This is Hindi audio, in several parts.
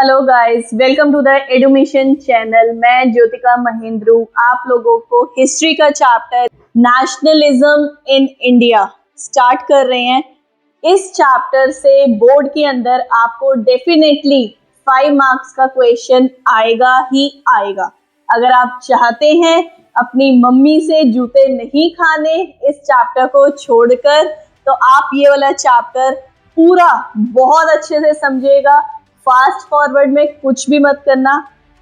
Hello guys, welcome to the Edumission channel. मैं ज्योतिका महेंद्रू आप लोगों को हिस्ट्री का chapter nationalism in India start कर रहे हैं। इस चैप्टर से बोर्ड के अंदर आपको डेफिनेटली 5 मार्क्स का क्वेश्चन आएगा ही आएगा। अगर आप चाहते हैं अपनी मम्मी से जूते नहीं खाने इस चैप्टर को छोड़कर, तो आप ये वाला चैप्टर पूरा बहुत अच्छे से समझिएगा। फास्ट फॉरवर्ड में कुछ भी मत करना।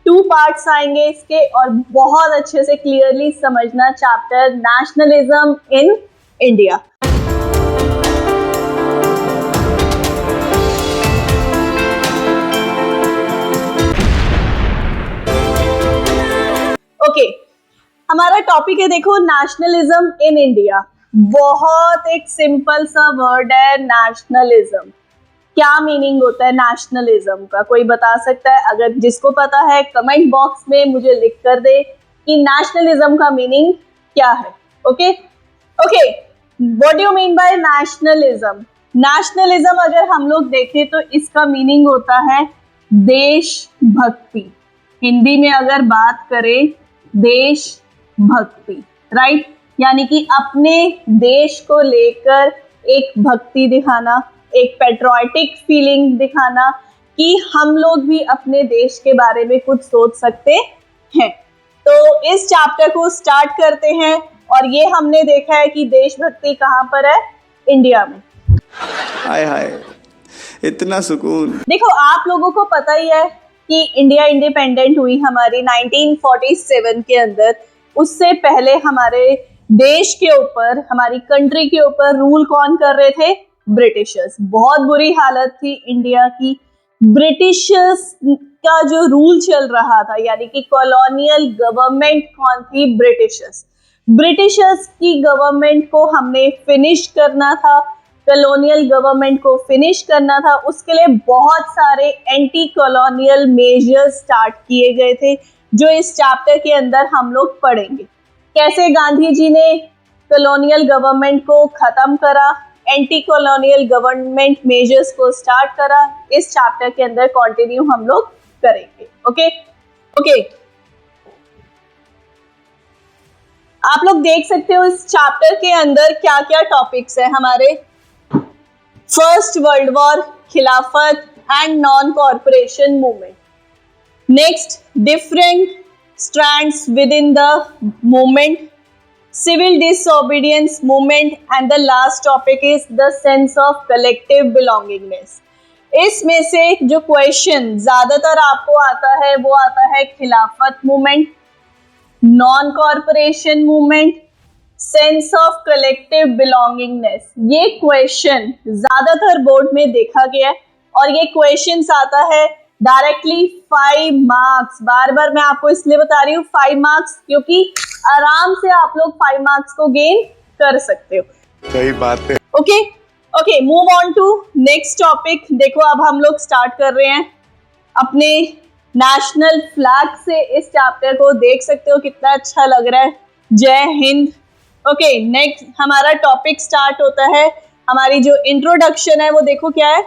2 पार्ट्स आएंगे इसके और बहुत अच्छे से क्लियरली समझना chapter nationalism in India. Okay, हमारा टॉपिक है, देखो, नेशनलिज्म इन इंडिया। बहुत एक सिंपल सा वर्ड है नेशनलिज्म। क्या मीनिंग होता है नेशनलिज्म का, कोई बता सकता है? अगर जिसको पता है कमेंट बॉक्स में मुझे लिख कर दे कि नेशनलिज्म का मीनिंग क्या है। Okay, what do you mean bye nationalism? Nationalism अगर हम लोग देखें तो इसका मीनिंग होता है देशभक्ति। हिंदी में अगर बात करें, देशभक्ति, राइट? यानी कि अपने देश को लेकर एक भक्ति दिखाना, एक पैट्रियोटिक फीलिंग दिखाना कि हम लोग भी अपने देश के बारे में कुछ सोच सकते हैं। तो इस चैप्टर को स्टार्ट करते हैं। और ये हमने देखा है कि देशभक्ति कहाँ पर है? इंडिया में। हाय हाय, इतना सुकून। देखो, आप लोगों को पता ही है कि इंडिया इंडिपेंडेंट हुई हमारी 1947 के अंदर। उससे पहले हमारे देश के ऊपर, हमारी कंट्री के ऊपर रूल कौन कर रहे थे? ब्रिटिशर्स। बहुत बुरी हालत थी इंडिया की। ब्रिटिशर्स का जो रूल चल रहा था, यानी कि कॉलोनियल गवर्नमेंट कौन थी? ब्रिटिशर्स। ब्रिटिशर्स की गवर्नमेंट को हमने फिनिश करना था, कॉलोनियल गवर्नमेंट को फिनिश करना था। उसके लिए बहुत सारे एंटी कॉलोनियल मेजर्स स्टार्ट किए गए थे, जो इस चैप्टर के अंदर हम लोग पढ़ेंगे। कैसे गांधी जी ने कॉलोनियल गवर्नमेंट को खत्म करा, एंटी कॉलोनियल गवर्नमेंट मेजर्स को स्टार्ट करा, इस चैप्टर के अंदर कंटिन्यू हम लोग करेंगे। ओके, आप लोग देख सकते हो इस चैप्टर के अंदर क्या क्या टॉपिक्स है हमारे। फर्स्ट वर्ल्ड वॉर, खिलाफत and non corporation movement. Next, different strands with in the movement, civil disobedience movement, and the last topic is the sense of collective belongingness। इसमें से जो क्वेश्चन ज्यादातर आपको आता है वो आता है खिलाफत movement, non corporation movement, sense of collective belongingness. ये क्वेश्चन ज्यादातर बोर्ड में देखा गया है और ये क्वेश्चन आता है डायरेक्टली 5 मार्क्स। बार बार मैं आपको इसलिए बता रही हूँ 5 मार्क्स, क्योंकि आराम से आप लोग 5 मार्क्स को गेन कर सकते हो। सही बात है। Okay, move on to next topic. देखो, अब हम लोग स्टार्ट कर रहे हैं अपने नेशनल फ्लैग से। इस चैप्टर को देख सकते हो कितना अच्छा लग रहा है। जय हिंद। ओके, नेक्स्ट हमारा टॉपिक स्टार्ट होता है। हमारी जो इंट्रोडक्शन है वो देखो क्या है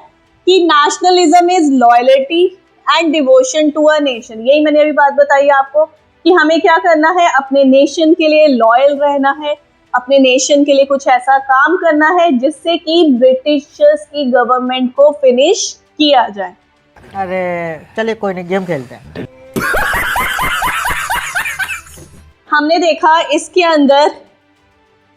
कि nationalism is loyalty and devotion to a nation. यही मैंने अभी बात बताई आपको कि हमें क्या करना है, अपने नेशन के लिए लॉयल रहना है, अपने नेशन के लिए कुछ ऐसा काम करना है जिससे कि ब्रिटिशर्स की गवर्नमेंट को फिनिश किया जाए। अरे चलिए कोई नहीं, गेम खेलते हैं। हमने देखा इसके अंदर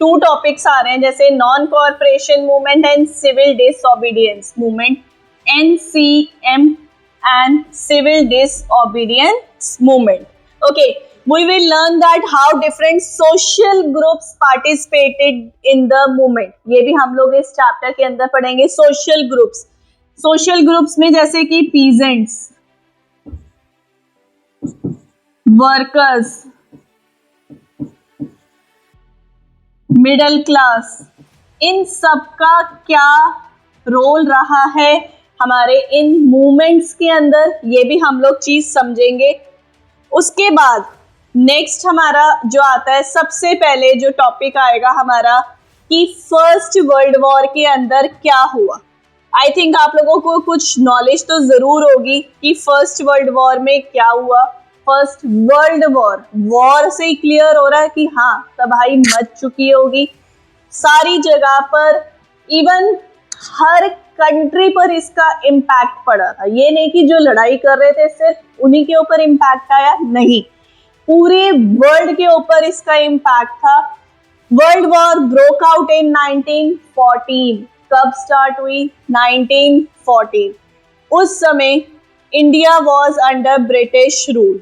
2 टॉपिक्स आ रहे हैं, जैसे non corporation movement and civil disobedience movement, NCM and civil disobedience movement. Okay, we will learn that how different social groups participated in the movement. ये भी हम लोग इस चैप्टर के अंदर पढ़ेंगे। सोशल ग्रुप्स में जैसे कि पीजेंट्स, वर्कर्स, मिडिल क्लास, इन सब का क्या रोल रहा है हमारे इन मूवमेंट्स के अंदर, ये भी हम लोग चीज समझेंगे। उसके बाद नेक्स्ट हमारा जो आता है, सबसे पहले जो टॉपिक आएगा हमारा कि फर्स्ट वर्ल्ड वॉर के अंदर क्या हुआ। आई थिंक आप लोगों को कुछ नॉलेज तो जरूर होगी कि फर्स्ट वर्ल्ड वॉर में क्या हुआ। फर्स्ट वर्ल्ड वॉर, वॉर से ही क्लियर हो रहा है कि हाँ तबाही मच चुकी होगी सारी जगह पर, इवन हर कंट्री पर इसका इम्पैक्ट पड़ा था। ये नहीं कि जो लड़ाई कर रहे थे सिर्फ उन्हीं के ऊपर इम्पैक्ट आया, नहीं, पूरे वर्ल्ड के ऊपर इसका इम्पैक्ट था। World war broke out in 1914। कब स्टार्ट हुई? 1914। उस समय India was under British rule.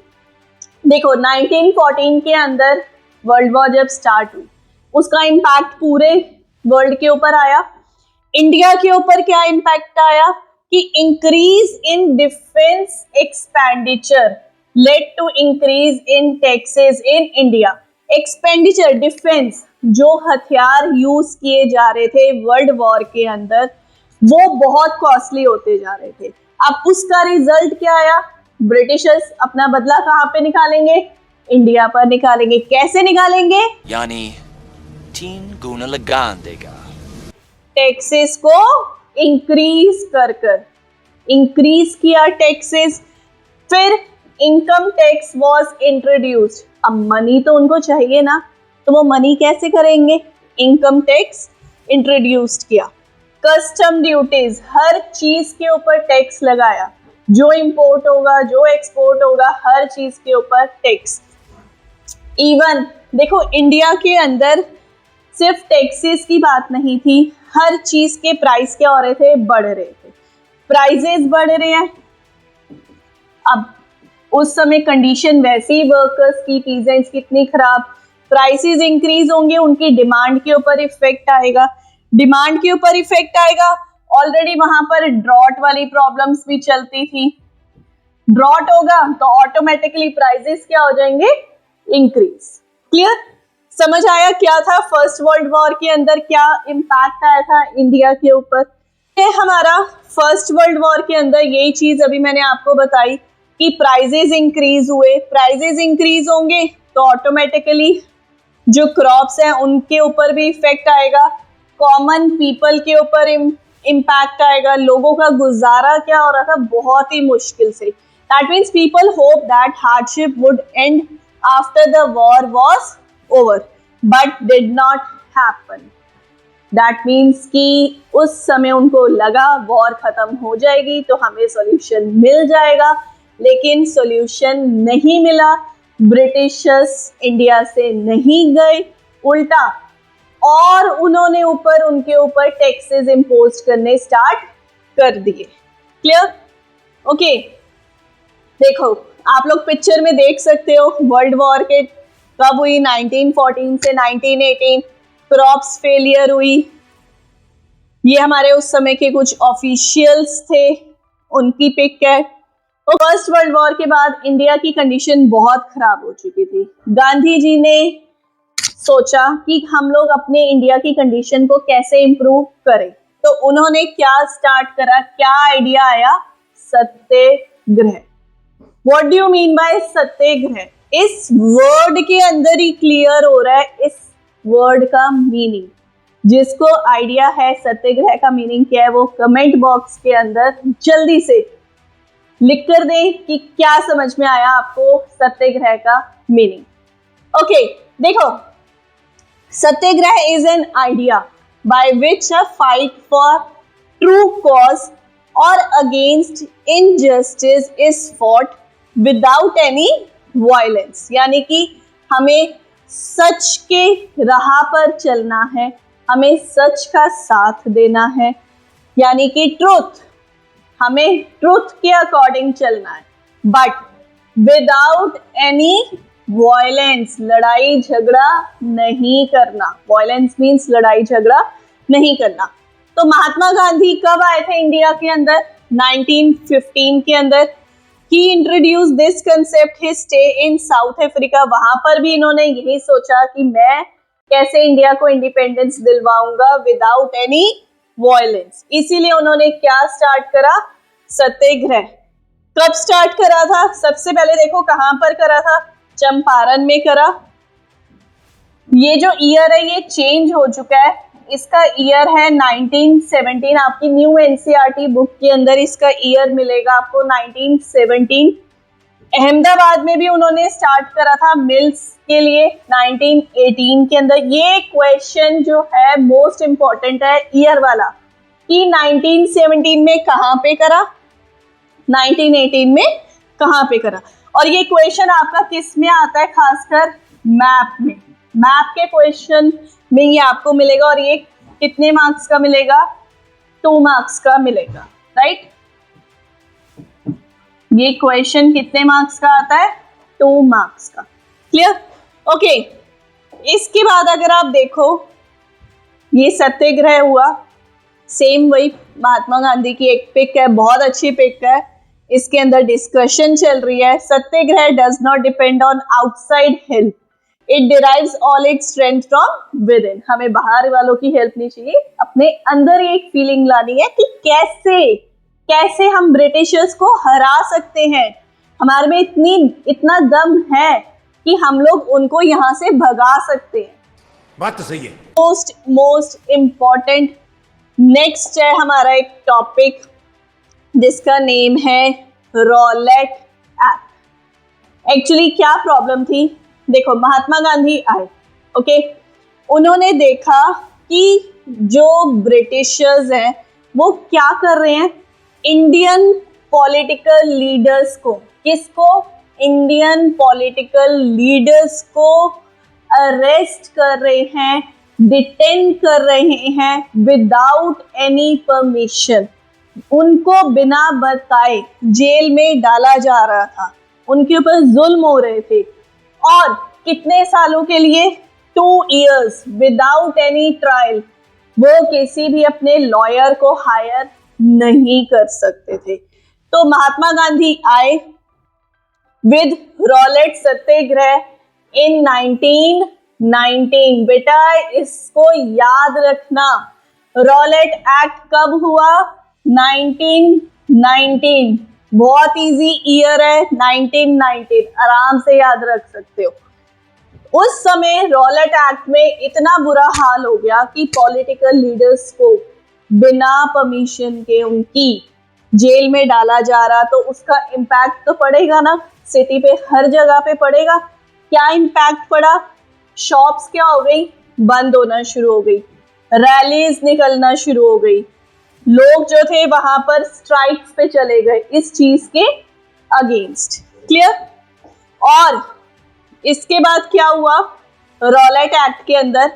देखो 1914 के अंदर वर्ल्ड वॉर जब स्टार्ट हुई, उसका इम्पैक्ट पूरे वर्ल्ड के ऊपर आया। इंडिया के ऊपर क्या इम्पैक्ट आया कि increase in defence expenditure led to increase in taxes in India. Expenditure, defence, जो हथियार यूज किए जा रहे थे वर्ल्ड वॉर के अंदर, वो बहुत कॉस्टली होते जा रहे थे। अब उसका रिजल्ट क्या आया? ब्रिटिशर्स अपना बदला कहाँ पे निकालेंगे? इंडिया पर निकालेंगे। कैसे निकालेंगे? यानी 3 गुना लगान देगा। टैक्सेस को इंक्रीज कर इंक्रीज किया टैक्सेस। फिर इनकम टैक्स वाज इंट्रोड्यूस्ड। अब मनी तो उनको चाहिए ना, तो वो मनी कैसे करेंगे? इनकम टैक्स इंट्रोड्यूस्ड किया। कस्टम ड्यूटीज, हर चीज के ऊपर टैक्स लगाया, जो इंपोर्ट होगा, जो एक्सपोर्ट होगा, हर चीज के ऊपर टैक्स। इवन देखो इंडिया के अंदर सिर्फ टैक्सेस की बात नहीं थी, हर चीज के प्राइस क्या हो रहे थे? बढ़ रहे थे। प्राइजेस बढ़ रहे हैं। अब उस समय कंडीशन वैसे ही वर्कर्स की, पीजेंट्स की इतनी खराब, प्राइसेस इंक्रीज होंगे, उनकी डिमांड के ऊपर इफेक्ट आएगा। डिमांड के ऊपर इफेक्ट आएगा। ऑलरेडी वहां पर ड्रॉट वाली प्रॉब्लम्स भी चलती थी। ड्रॉट होगा तो ऑटोमेटिकली प्राइसेस क्या हो जाएंगे? इंक्रीज। क्लियर? समझ आया क्या था फर्स्ट वर्ल्ड वॉर के अंदर क्या इम्पैक्ट आया था इंडिया के ऊपर? ये हमारा फर्स्ट वर्ल्ड वॉर के अंदर यही चीज अभी मैंने आपको बताई कि प्राइजेस इंक्रीज हुए। प्राइजेस इंक्रीज होंगे तो ऑटोमेटिकली जो क्रॉप्स हैं उनके ऊपर भी इफेक्ट आएगा, कॉमन पीपल के ऊपर इम्पैक्ट आएगा। लोगों का गुजारा क्या हो रहा था? बहुत ही मुश्किल से। That means people hope that hardship would and after the war was over, but did not happen. That means कि उस समय उनको लगा वॉर खत्म हो जाएगी तो हमें सॉल्यूशन मिल जाएगा, लेकिन सॉल्यूशन नहीं मिला। ब्रिटिशर्स इंडिया से नहीं गए, उल्टा और उन्होंने उनके ऊपर टैक्सेस इंपोज करने स्टार्ट कर दिए। क्लियर? ओके, देखो आप लोग पिक्चर में देख सकते हो वर्ल्ड वॉर के कब हुई? 1914 से 1918। क्रॉप्स फेलियर हुई। ये हमारे उस समय के कुछ ऑफिशियल्स थे, उनकी पिक है। तो फर्स्ट वर्ल्ड वॉर के बाद इंडिया की कंडीशन बहुत खराब हो चुकी थी। गांधी जी ने सोचा कि हम लोग अपने इंडिया की कंडीशन को कैसे इंप्रूव करें, तो उन्होंने क्या स्टार्ट करा? क्या आइडिया आया? Satyagraha. What do you mean by satyagraha? इस वर्ड के अंदर ही क्लियर हो रहा है इस वर्ड का मीनिंग। जिसको आइडिया है सत्याग्रह का मीनिंग क्या है, वो कमेंट बॉक्स के अंदर जल्दी से लिख कर दें कि क्या समझ में आया आपको सत्याग्रह का मीनिंग। ओके, देखो satyagraha is an idea by which a fight for true cause और against injustice is fought without any violence. यानी कि हमें सच के राह पर चलना है, हमें सच का साथ देना है, यानी कि ट्रुथ, हमें ट्रुथ के अकॉर्डिंग चलना है, बट विदाउट एनी वायलेंस, लड़ाई झगड़ा नहीं करना। वायलेंस मीन्स लड़ाई झगड़ा नहीं करना। तो महात्मा गांधी कब आए थे इंडिया के अंदर? 1915 के अंदर। He introduced this concept his stay in South Africa। वहां पर भी इन्होंने यही सोचा कि मैं कैसे इंडिया को इंडिपेंडेंस दिलवाऊंगा विदाउट एनी वायलेंस। इसीलिए उन्होंने क्या स्टार्ट करा? सत्याग्रह। कब स्टार्ट करा था? सबसे पहले देखो कहां पर करा था? चंपारण में करा। ये जो ईयर है ये चेंज हो चुका है, इसका ईयर है 1917। आपकी न्यू एनसीईआरटी बुक के अंदर इसका ईयर मिलेगा आपको 1917। अहमदाबाद में भी उन्होंने स्टार्ट करा था मिल्स के लिए 1918 के अंदर। ये क्वेश्चन जो है मोस्ट इंपॉर्टेंट है ईयर वाला, कि 1917 में कहाँ पे करा, 1918 में कहाँ पे करा। और ये क्वेश्चन आपका किस में आता है, खासकर मैप में। मैप के क्वेश्चन में ये आपको मिलेगा, और ये कितने मार्क्स का मिलेगा, 2 मार्क्स का मिलेगा, राइट। ये क्वेश्चन कितने मार्क्स का आता है, 2 मार्क्स का। Clear, okay. इसके बाद अगर आप देखो, ये सत्याग्रह हुआ, सेम वही महात्मा गांधी की एक पिक है, बहुत अच्छी पिक है। इसके अंदर डिस्कशन चल रही है, satyagraha does not depend on outside help, it derives all its strength from within. हमें बाहर वालों की हेल्प नहीं चाहिए, अपने अंदर एक फीलिंग लानी है कि कैसे हम ब्रिटिशर्स को हरा सकते हैं। हमारे में इतना दम है कि हम लोग उनको यहां से भगा सकते हैं। बात तो सही है। मोस्ट इम्पॉर्टेंट नेक्स्ट है हमारा एक टॉपिक, जिसका नेम है रॉलेट एक्ट। एक्चुअली क्या प्रॉब्लम थी, देखो महात्मा गांधी आए, ओके, उन्होंने देखा कि जो ब्रिटिशर्स हैं वो क्या कर रहे हैं, इंडियन पॉलिटिकल लीडर्स को, किसको, इंडियन पॉलिटिकल लीडर्स को अरेस्ट कर रहे हैं, डिटेन कर रहे हैं विदाउट एनी परमिशन। उनको बिना बताए जेल में डाला जा रहा था, उनके ऊपर जुल्म हो रहे थे, और कितने सालों के लिए, 2 years विदाउट एनी ट्रायल। वो किसी भी अपने लॉयर को हायर नहीं कर सकते थे। तो महात्मा गांधी आए विद रॉलेट सत्याग्रह इन 1919। बेटा इसको याद रखना, रॉलेट एक्ट कब हुआ, 1919। बहुत इजी ईयर है 1919, आराम से याद रख सकते हो। उस समय रॉलेट एक्ट में इतना बुरा हाल हो गया कि पॉलिटिकल लीडर्स को बिना परमिशन के उनकी जेल में डाला जा रहा, तो उसका इम्पैक्ट तो पड़ेगा ना, सिटी पे हर जगह पे पड़ेगा। क्या इम्पैक्ट पड़ा, शॉप्स क्या हो गई, बंद होना शुरू हो गई, रैलीज निकलना शुरू हो गई, लोग जो थे वहां पर स्ट्राइक्स पे चले गए इस चीज के अगेंस्ट। क्लियर। और इसके बाद क्या हुआ, रॉलेट एक्ट के अंदर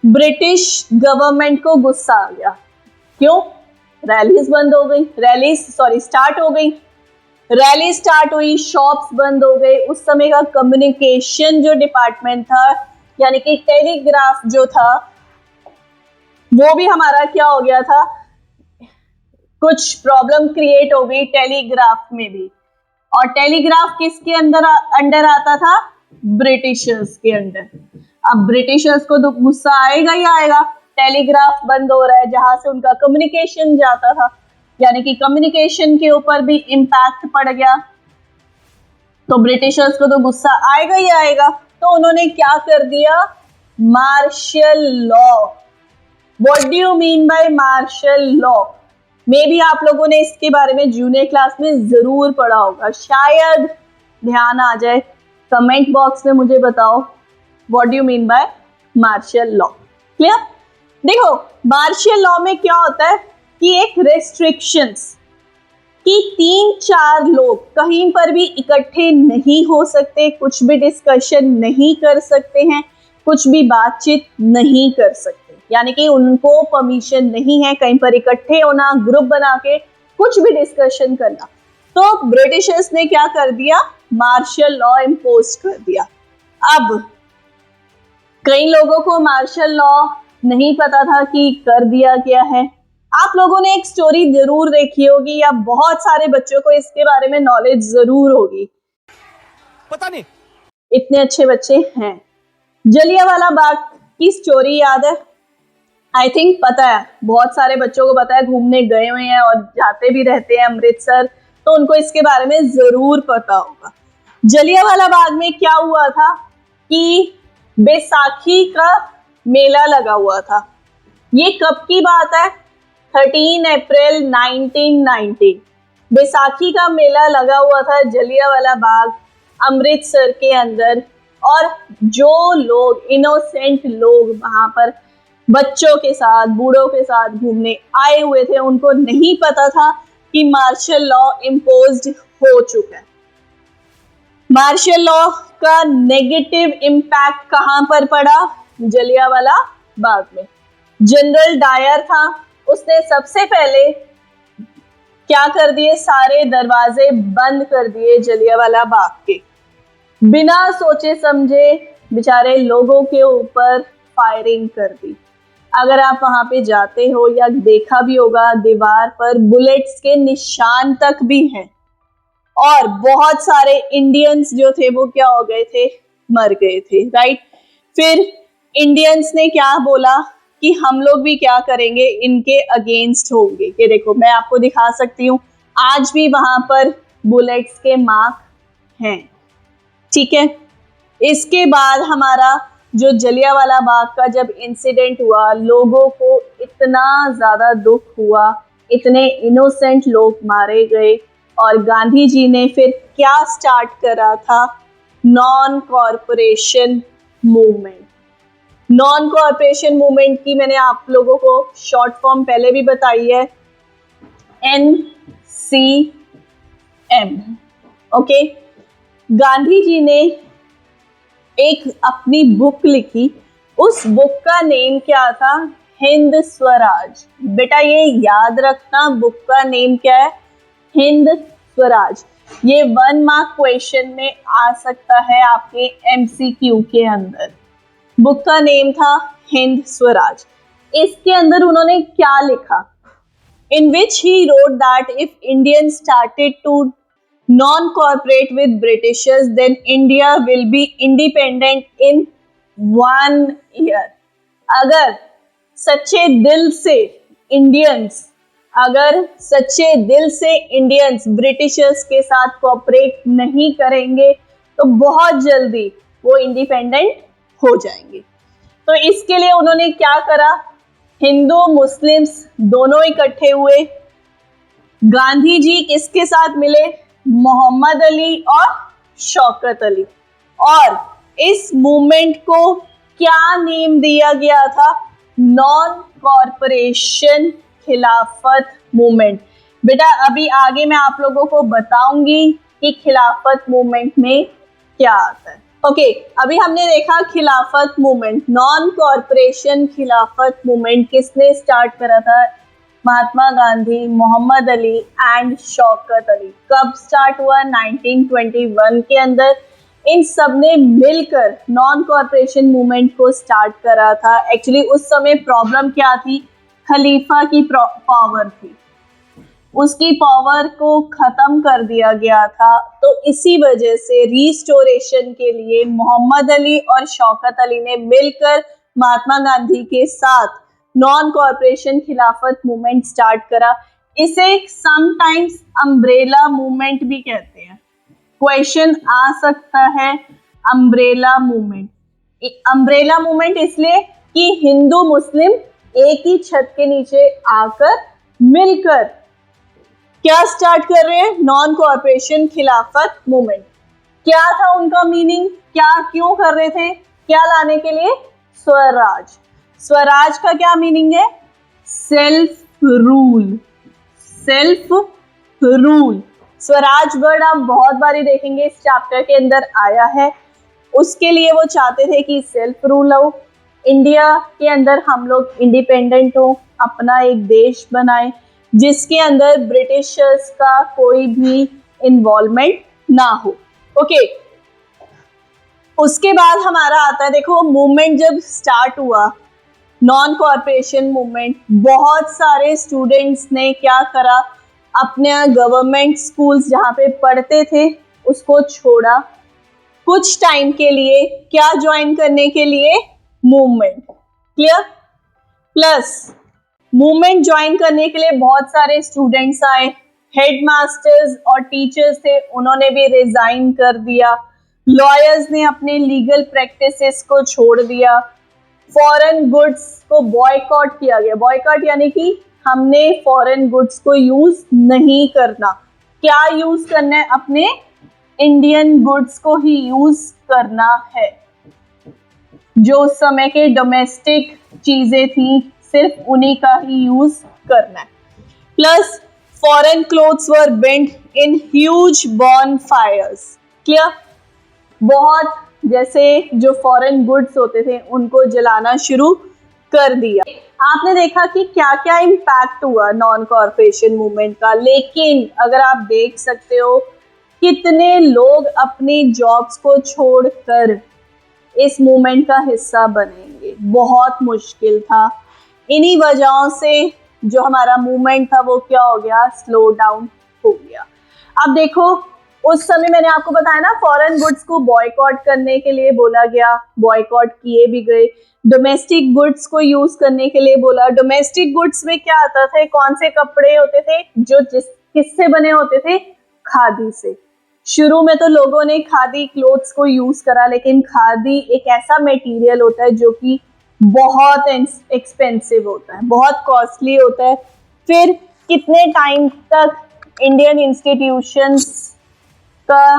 ब्रिटिश गवर्नमेंट को गुस्सा आ गया। क्यों, रैलीज बंद हो गई, स्टार्ट हो गई, रैली स्टार्ट हुई, शॉप्स बंद हो गए। उस समय का कम्युनिकेशन जो डिपार्टमेंट था, यानी कि टेलीग्राफ जो था, वो भी हमारा क्या हो गया था, कुछ प्रॉब्लम क्रिएट हो गई टेलीग्राफ में भी। और टेलीग्राफ किसके अंडर आता था, ब्रिटिशर्स के अंडर। अब ब्रिटिशर्स को तो गुस्सा आएगा ही आएगा, टेलीग्राफ बंद हो रहा है जहां से उनका कम्युनिकेशन जाता था, यानी कि कम्युनिकेशन के ऊपर भी इम्पैक्ट पड़ गया। तो ब्रिटिशर्स को तो गुस्सा आएगा ही आएगा, तो उन्होंने क्या कर दिया, martial law. What do you mean by martial law, maybe आप लोगों ने इसके बारे में जूनियर क्लास में जरूर पढ़ा होगा, शायद ध्यान आ जाए। कमेंट बॉक्स में मुझे बताओ what do you mean by martial law. Clear. देखो मार्शल लॉ में क्या होता है कि एक रेस्ट्रिक्शंस कि 3-4 लोग कहीं पर भी इकट्ठे नहीं हो सकते, कुछ भी डिस्कशन नहीं कर सकते हैं, कुछ भी बातचीत नहीं कर सकते, यानी कि उनको परमिशन नहीं है कहीं पर इकट्ठे होना, ग्रुप बना के कुछ भी डिस्कशन करना। तो ब्रिटिशर्स ने क्या कर दिया, मार्शल लॉ इम्पोज कर दिया। अब कई लोगों को मार्शल लॉ नहीं पता था कि कर दिया गया है। आप लोगों ने एक स्टोरी जरूर देखी होगी, या बहुत सारे बच्चों को इसके बारे में नॉलेज जरूर होगी, पता नहीं इतने अच्छे बच्चे हैं। जलियांवाला बाग की स्टोरी याद है, आई थिंक पता है, बहुत सारे बच्चों को पता है, घूमने गए हुए हैं और जाते भी रहते हैं अमृतसर, तो उनको इसके बारे में जरूर पता होगा। जलियांवाला बाग में क्या हुआ था कि बैसाखी का मेला लगा हुआ था, ये कब की बात है? 13 अप्रैल 1919। बैसाखी का मेला लगा हुआ था जलियांवाला बाग अमृतसर के अंदर, और जो लोग इनोसेंट लोग वहां पर बच्चों के साथ बूढ़ों के साथ घूमने आए हुए थे, उनको नहीं पता था कि मार्शल लॉ इम्पोज्ड हो चुका है। मार्शल लॉ का नेगेटिव इम्पैक्ट कहां पर पड़ा? जलियांवाला बाग में। जनरल डायर था, उसने सबसे पहले क्या कर दिए? सारे दरवाजे बंद कर दिए जलियांवाला बाग के। बिना सोचे समझे बेचारे लोगों के ऊपर फायरिंग कर दी। अगर आप वहां पे जाते हो या देखा भी होगा, दीवार पर बुलेट्स के निशान तक भी हैं, और बहुत सारे इंडियंस जो थे वो क्या हो गए थे? मर गए थे, राइट। फिर इंडियंस ने क्या बोला कि हम लोग भी क्या करेंगे, इनके अगेंस्ट होंगे। ये देखो मैं आपको दिखा सकती हूँ, आज भी वहां पर बुलेट्स के मार्क हैं, ठीक है। इसके बाद हमारा जो जलियांवाला बाग का जब इंसिडेंट हुआ, लोगों को इतना ज्यादा दुख हुआ, इतने इनोसेंट लोग मारे गए, और गांधी जी ने फिर क्या स्टार्ट करा था? Non corporation movement. Non corporation movement की मैंने आप लोगों को शॉर्ट फॉर्म पहले भी बताई है, NCM। ओके, गांधी जी ने एक अपनी बुक लिखी, उस बुक का नेम क्या था? हिंद स्वराज। बेटा ये याद रखना, बुक का नेम क्या है? हिंद स्वराज। ये 1 मार्क क्वेश्चन में आ सकता है आपके MCQ के अंदर। बुक का नेम था हिंद स्वराज। इसके अंदर उन्होंने क्या लिखा? In which he wrote that if Indians started to non-cooperate with Britishers, then India will be independent in 1 year. अगर सच्चे दिल से इंडियंस ब्रिटिशर्स के साथ कोऑपरेट नहीं करेंगे तो बहुत जल्दी वो इंडिपेंडेंट हो जाएंगे। तो इसके लिए उन्होंने क्या करा? हिंदू मुस्लिम्स दोनों इकट्ठे हुए। गांधी जी किसके साथ मिले? मोहम्मद अली और शौकत अली। और इस मूवमेंट को क्या नेम दिया गया था? नॉन कॉरपोरेशन खिलाफत मूवमेंट। बेटा अभी आगे मैं आप लोगों को बताऊंगी कि खिलाफत मूवमेंट में क्या आता है। ओके, अभी हमने देखा खिलाफत मूवमेंट, नॉन कॉरपोरेशन खिलाफत मूवमेंट किसने स्टार्ट करा था? महात्मा गांधी, मोहम्मद अली एंड शौकत अली। कब स्टार्ट हुआ? 1921 के अंदर। इन सब ने मिलकर नॉन कॉरपोरेशन मूवमेंट को स्टार्ट करा था। एक्चुअली उस समय प्रॉब्लम क्या थी? खलीफा की पावर थी, उसकी पावर को खत्म कर दिया गया था। तो इसी वजह से रिस्टोरेशन के लिए मोहम्मद अली और शौकत अली ने मिलकर महात्मा गांधी के साथ नॉन कॉरपोरेशन खिलाफत मूवमेंट स्टार्ट करा। इसे समटाइम्स अम्ब्रेला मूवमेंट भी कहते हैं। क्वेश्चन आ सकता है अम्ब्रेला मूवमेंट। अम्ब्रेला मूवमेंट इसलिए कि हिंदू मुस्लिम एक ही छत के नीचे आकर मिलकर क्या स्टार्ट कर रहे हैं? नॉन कॉरपोरेशन खिलाफत मूवमेंट। क्या था उनका मीनिंग? क्या क्यों कर रहे थे? क्या लाने के लिए? स्वराज। स्वराज का क्या मीनिंग है? Self rule. Self rule. Swaraj word आप बहुत बारी देखेंगे, इस चैप्टर के अंदर आया है। उसके लिए वो चाहते थे कि सेल्फ रूल हो, इंडिया के अंदर हम लोग इंडिपेंडेंट हो, अपना एक देश बनाएं जिसके अंदर ब्रिटिशर्स का कोई भी इन्वॉल्वमेंट ना हो। ओके, उसके बाद हमारा आता है, देखो मूवमेंट जब स्टार्ट हुआ नॉन कॉरपोरेशन मूवमेंट, बहुत सारे स्टूडेंट्स ने क्या करा? अपने गवर्नमेंट स्कूल्स जहाँ पे पढ़ते थे उसको छोड़ा, कुछ टाइम के लिए क्या ज्वाइन करने के लिए? Movement. Clear? Plus movement join करने के लिए बहुत सारे स्टूडेंट्स आए, हेडमास्टर्स और टीचर्स थे, उन्होंने भी रिजाइन कर दिया। लॉयर्स ने अपने लीगल प्रैक्टिसेस को छोड़ दिया। फॉरेन गुड्स को बॉयकॉट किया गया। बॉयकॉट यानी कि हमने फॉरेन गुड्स को यूज नहीं करना। क्या यूज करना है? अपने इंडियन गुड्स को ही यूज करना है। जो उस समय के डोमेस्टिक चीजें थी सिर्फ उन्हीं का ही यूज करना है। Plus foreign clothes were burnt in huge bonfires. Clear? बहुत जैसे जो फॉरेन गुड्स होते थे उनको जलाना शुरू कर दिया। आपने देखा कि क्या क्या इम्पैक्ट हुआ नॉन कॉर्पोरेशन मूवमेंट का, लेकिन अगर आप देख सकते हो कितने लोग अपनी जॉब्स को छोड़कर इस मूवमेंट का हिस्सा बनेंगे, बहुत मुश्किल था। इन्हीं वजहों से जो हमारा मूवमेंट था वो क्या हो गया? स्लो डाउन हो गया। अब देखो, उस समय मैंने आपको बताया ना, फॉरेन गुड्स को बॉयकॉट करने के लिए बोला गया, बॉयकॉट किए भी गए। डोमेस्टिक गुड्स को यूज करने के लिए बोला। डोमेस्टिक गुड्स में क्या आता था? कौन से कपड़े होते थे जो किससे बने होते थे? खादी से। शुरू में तो लोगों ने खादी क्लोथ्स को यूज करा, लेकिन खादी एक ऐसा मटेरियल होता है जो कि बहुत एक्सपेंसिव होता है, बहुत कॉस्टली होता है। फिर कितने टाइम तक इंडियन इंस्टीट्यूशंस का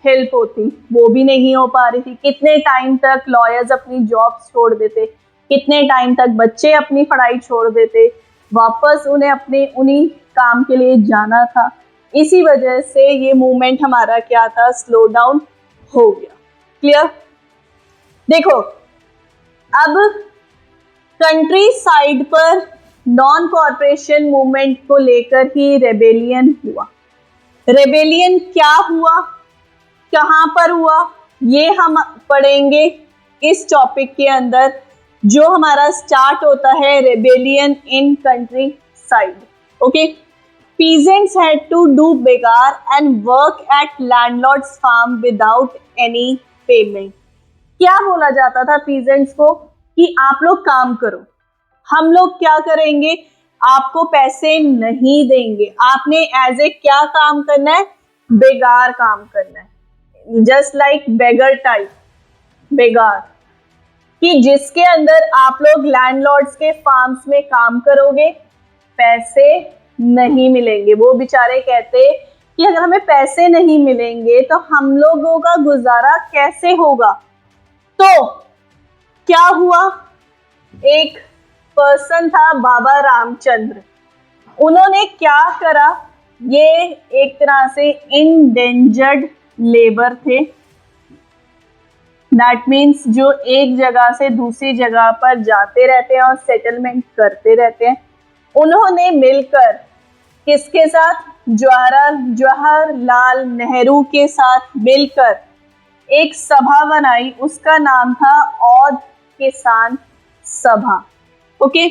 हेल्प होती, वो भी नहीं हो पा रही थी। कितने टाइम तक लॉयर्स अपनी जॉब्स छोड़ देते, कितने टाइम तक बच्चे अपनी पढ़ाई छोड़ देते, वापस उन्हें अपने उन्हीं काम के लिए जाना था। इसी वजह से ये मूवमेंट हमारा क्या था? स्लो डाउन हो गया। क्लियर? देखो, अब कंट्री साइड पर नॉन कॉर्पोरेशन मूवमेंट को लेकर ही रेबेलियन हुआ। रेबेलियन क्या हुआ, कहां पर हुआ, ये हम पढ़ेंगे इस टॉपिक के अंदर, जो हमारा स्टार्ट होता है rebellion in country side. Okay, peasants had to do begar and work at landlord's farm without any payment। क्या बोला जाता था peasants को? कि आप लोग काम करो, हम लोग क्या करेंगे? आपको पैसे नहीं देंगे। आपने एज ए क्या काम करना है? बेगार काम करना है। जस्ट लाइक बेगर टाइप, बेगार, कि जिसके अंदर आप लोग लैंडलॉर्ड्स के फार्म्स में काम करोगे, पैसे नहीं मिलेंगे। वो बेचारे कहते कि अगर हमें पैसे नहीं मिलेंगे तो हम लोगों का गुजारा कैसे होगा? तो क्या हुआ? एक पर्सन था बाबा रामचंद्र, उन्होंने क्या करा? ये एक तरह से इंडेंजर्ड लेबर थे। दैट मीन्स जो एक जगह से दूसरी जगह पर जाते रहते हैं और सेटलमेंट करते रहते हैं। उन्होंने मिलकर किसके साथ? जवाहरलाल नेहरू के साथ मिलकर एक सभा बनाई। उसका नाम था औध किसान सभा। ओके,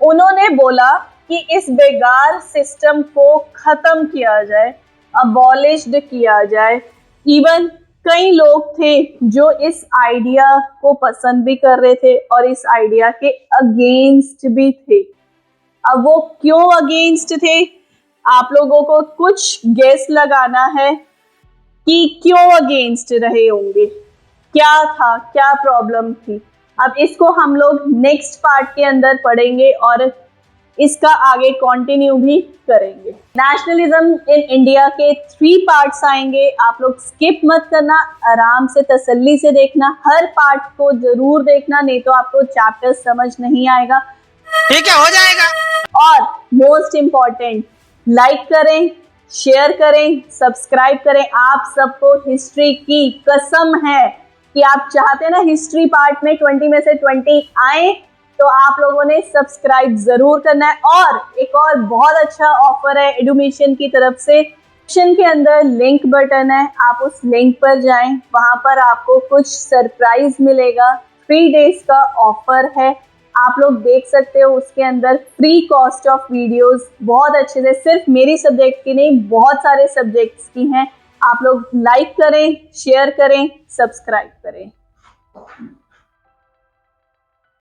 उन्होंने बोला कि इस बेगार सिस्टम को खत्म किया जाए, अबॉलिश्ड किया जाए। इवन कई लोग थे जो इस आइडिया को पसंद भी कर रहे थे और इस आइडिया के अगेंस्ट भी थे। अब वो क्यों अगेंस्ट थे? आप लोगों को कुछ गेस लगाना है कि क्यों अगेंस्ट रहे होंगे, क्या था, क्या प्रॉब्लम थी। अब इसको हम लोग नेक्स्ट पार्ट के अंदर पढ़ेंगे और इसका आगे कंटिन्यू भी करेंगे। नेशनलिज्म इन इंडिया के 3 पार्ट्स आएंगे। आप लोग स्किप मत करना, आराम से तसल्ली से देखना, हर पार्ट को जरूर देखना, नहीं तो आपको चैप्टर समझ नहीं आएगा। ठीक है, हो जाएगा। और मोस्ट इम्पॉर्टेंट, लाइक करें, शेयर करें, सब्सक्राइब करें। आप सबको हिस्ट्री की कसम है कि आप चाहते हैं ना हिस्ट्री पार्ट में 20 में से 20 आए, तो आप लोगों ने सब्सक्राइब जरूर करना है। और एक और बहुत अच्छा ऑफर है एडुमिशन की तरफ से। डिस्क्रिप्शन के अंदर लिंक बटन है, आप उस लिंक पर जाएं, वहां पर आपको कुछ सरप्राइज मिलेगा। 3 डेज का ऑफर है, आप लोग देख सकते हो। उसके अंदर फ्री कॉस्ट ऑफ वीडियोस बहुत अच्छे से, सिर्फ मेरी सब्जेक्ट की नहीं, बहुत सारे सब्जेक्ट्स की हैं। आप लोग लाइक करें, शेयर करें, सब्सक्राइब करें।